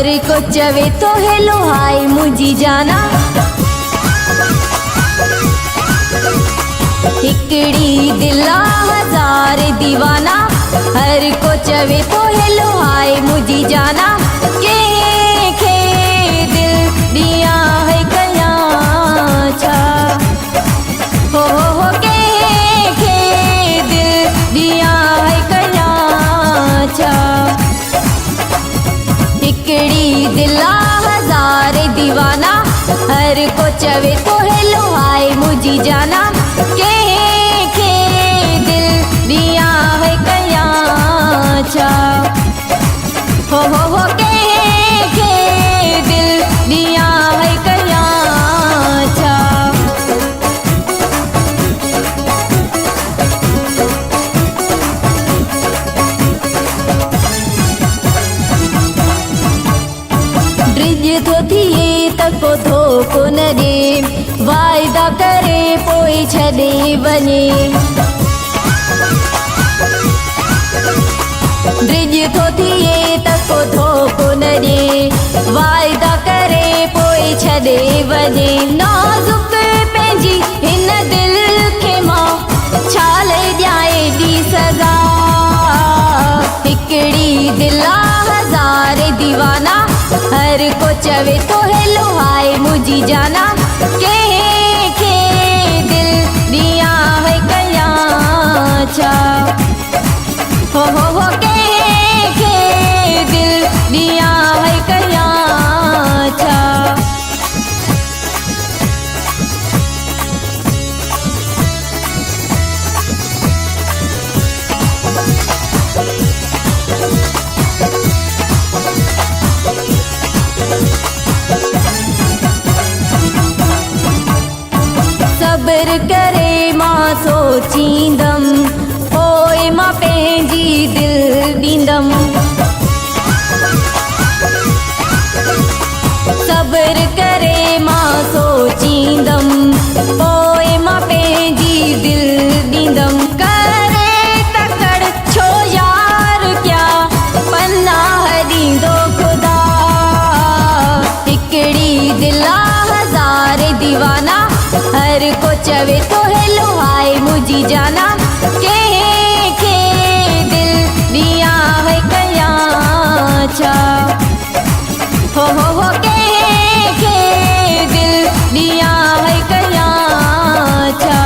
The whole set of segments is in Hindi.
हर को चवे तो हेलो हाय मुझी जाना। हिकड़ी दिला हजार दीवाना, हर को चवे तो हेलो हाय मुझी जाना। के दिल दिया है कया छा, हो के दिल दिया है कया छा। हिकड़ी दिला हजार दीवाना, हर को चवे तो हेलो हाय मुझी जाना। के दिल दिया है कया छा, हो के दिल दिया है कया छा। ब्रिज तो थिए तको धोको न दे, वायदा करे पोई छदे वने। ब्रिज तो थिए तको धोको न दे, वायदा करे पोई छदे वने। नाजुक पंहिंजी हिन दिल खे मां छाल ॾियाए दी सज़ा। हिकड़ी दिला हजार दीवाना, हर को चवे तो हेलो हाय मुझी जाना। के दिल दिया है कया छा, हो के दिल दिया है कया छा। सब्र करे मां सोचींदम, पोइ मां पंहिंजी दिल ॾींदम। सब्र करे मां सोचींदम, पोइ मां पंहिंजी दिल ॾींदम। करे तकड़ छो यार क्या पनाह ॾींदो ख़ुदा। हिकड़ी दिला हजार दीवाना, हर को चवे तो हेलो हाय मुझी जाना। के दिल दिया है कया छा, हो के दिल दिया है कया छा।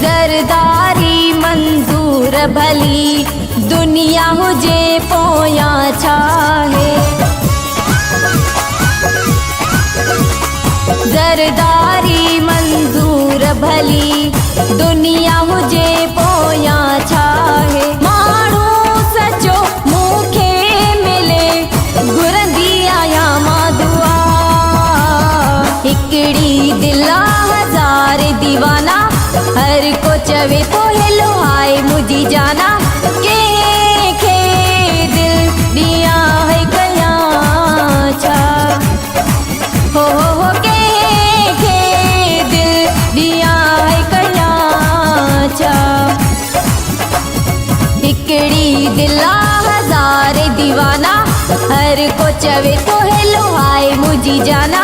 ज़रदारी मंजूर भली, दुनिया हुजे पोया छाहे। ज़रदारी मंजूर भली, दुनिया हुजे पोया छाहे। माण्हू सचो मूंखे मिले, घुरंदी आया मां दुआ। हिकड़ी दिला हजार दीवाना, हर को चवे तो हेलो हाय मुझी जाना। के दिल दिया है कया छा, हो के दिल दिया है कया छा। हिकड़ी दिला हजार दीवाना, हर को चवे तो हेलो हाय मुझी जाना।